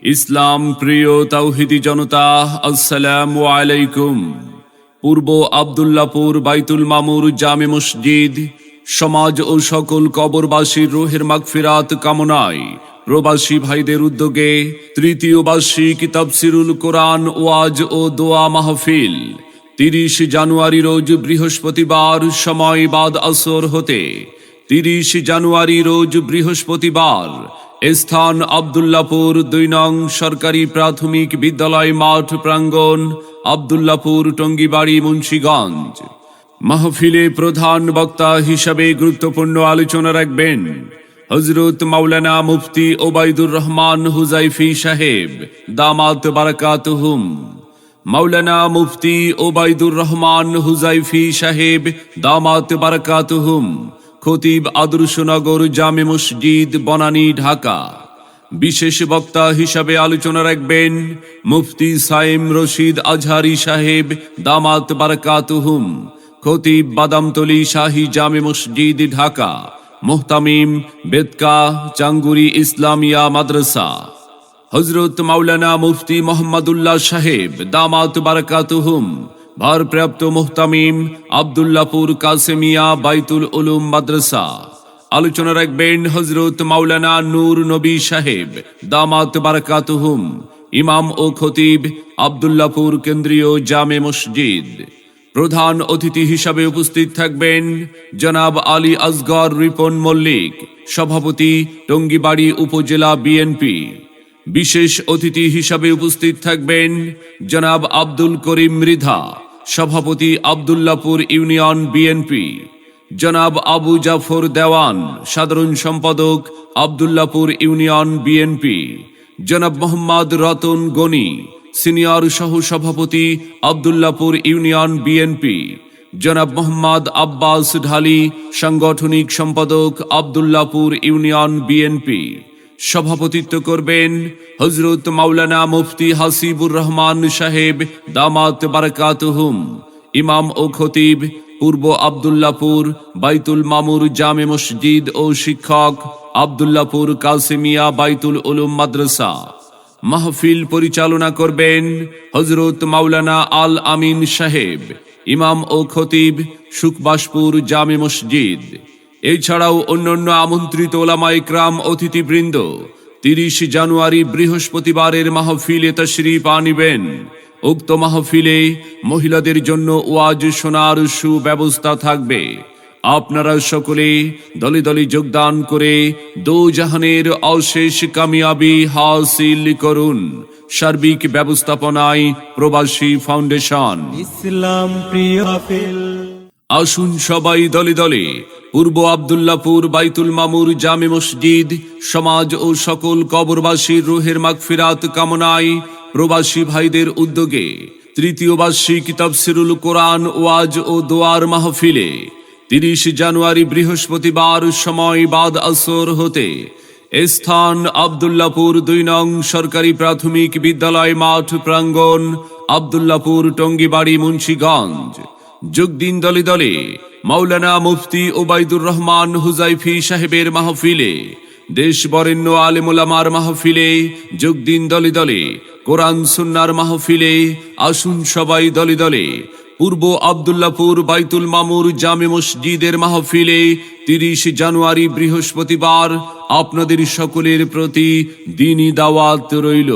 ইসলাম প্রিয় তাওহীদি জনতা, আসসালামু আলাইকুম। পূর্ব আব্দুল্লাহপুর বাইতুল মামুর জামে মসজিদ সমাজ ও সকল কবরবাসীর রুহের মাগফিরাত কামনায় প্রবাসী ভাইদের উদ্যোগে তৃতীয় বার্ষিক তাফসিরুল কোরআন ওয়াজ ও দোয়া মাহফিল 30 জানুয়ারি রোজ বৃহস্পতিবার সময় বাদ আসর হতে 30 জানুয়ারি রোজ বৃহস্পতিবার স্থান আব্দুল্লাহপুর 2 নং সরকারি প্রাথমিক বিদ্যালয় মাঠ প্রাঙ্গণ, আব্দুল্লাহপুর, টঙ্গীবাড়ি, মুন্সিগঞ্জ। মাহফিলে প্রধান বক্তা হিসাবে গুরুত্বপূর্ণ আলোচনা রাখবেন হযরত মাওলানা মুফতি ওবায়দুর রহমান হুযাইফী সাহেব দামাত বারাকাতুহুম। মাওলানা মুফতি ওবায়দুর রহমান হুযাইফী সাহেব দামাত বারাকাতুহুম, খতিব আদর্শনগর জামে মসজিদ, বনানী, ঢাকা। বিশেষ বক্তা হিসাবে আলোচনা রাখবেন মুফতি সাইম রশিদ আজহারি সাহেব দামাত বারাকাতুহুম, খতিব বাদামতলী শাহী জামে মসজিদ, ঢাকা। মুহতামিম বেদকা চাঙ্গুরি ইসলামিয়া মাদ্রাসা। হযরত মাওলানা মুফতি মোহাম্মদুল্লাহ সাহেব দামাত বারাকাতুহুম, ভারপ্রাপ্ত মুহতামিম আব্দুল্লাহপুর কাসেমিয়া বাইতুল উলুম মাদ্রাসা। আলোচনা রাখবেন হযরত মাওলানা নূর নবী সাহেব দামাত বারাকাতুহুম, ইমাম ও খতিব আব্দুল্লাহপুর কেন্দ্রীয় জামে মসজিদ। প্রধান অতিথি হিসাবে উপস্থিত থাকবেন জনাব আলী আসগর রিপন মল্লিক, সভাপতি, টঙ্গীবাড়ি উপজেলা বিএনপি। বিশেষ অতিথি হিসাবে উপস্থিত থাকবেন জনাব আব্দুল করিম মৃধা, সভাপতি, আব্দুল্লাহপুর ইউনিয়ন বিএনপি। জনাব আবু জাফর দেওয়ান, সাধারণ সম্পাদক, আব্দুল্লাহপুর ইউনিয়ন বিএনপি। জনাব মোহাম্মদ রতন গনি, সিনিয়র সহ সভাপতি, আব্দুল্লাহপুর ইউনিয়ন বিএনপি। জনাব মোহাম্মদ আব্বাস ঢালি, সাংগঠনিক সম্পাদক, আব্দুল্লাহপুর ইউনিয়ন বিএনপি। সভাপতিত্ব করবেন হযরত মাওলানা মুফতি হাসিবুর রহমান সাহেব দামাত বারাকাতুহুম, ইমাম ও খতিব, পূর্ব আব্দুল্লাহপুর বাইতুল মামুর জামে মসজিদ ও শিক্ষক, আব্দুল্লাহপুর কাসেমিয়া বাইতুল উলুম মাদ্রাসা। মাহফিল পরিচালনা করবেন হযরত মাওলানা আল আমিন সাহেব, ইমাম ও খতিব, সুকবাসপুর জামে মসজিদ। এছাড়াও অন্যান্য আমন্ত্রিত ওলামায়ে ইকরাম, অতিথিবৃন্দ 30 জানুয়ারি বৃহস্পতিবারের মাহফিলে তাশরীফ আনিবেন। উক্ত মাহফিলে মহিলাদের জন্য ওয়াজ শোনার সুব্যবস্থা থাকবে। আপনারা সকলে দলে দলে যোগদান করে দোজাহানের অশেষ কামিয়াবি হাসিল করুন। সার্বিক ব্যবস্থাপনায় প্রবাসী ফাউন্ডেশন। ইসলাম প্রিয় হাফেজ। আসুন সবাই দলে দলে পূর্ব আব্দুল্লাহপুর বাইতুল মামুর জামে মসজিদ সমাজ ও সকল কবরবাসীর রুহের মাগফিরাত কামনায় প্রবাসী ভাইদের উদ্যোগে তৃতীয় বার্ষিক তাফসিরুল কোরআন ওয়াজ ও দোয়ার মাহফিলে 30 জানুয়ারি বৃহস্পতিবার সময় বাদ আসর হতে স্থান আব্দুল্লাহপুর 2 নং সরকারি প্রাথমিক বিদ্যালয় মাঠ প্রাঙ্গণ, আব্দুল্লাহপুর, টঙ্গীবাড়ি, মুন্সিগঞ্জ। যোগ দিন দলে দলে মাওলানা মুফতি ওবায়দুর রহমান হুযাইফী সাহেবের মাহফিলে, দেশ বরেণ্য আলেম ওলামার মাহফিলে। যোগ দিন দলে দলে কোরআন সুন্নাহর মাহফিলে। আসুন সবাই দলে দলে পূর্ব আব্দুল্লাহপুর বাইতুল মামুর জামে মসজিদের মাহফিলে 30 জানুয়ারি বৃহস্পতিবার আপনাদের সকলের প্রতি দ্বীনী দাওয়াত রইল।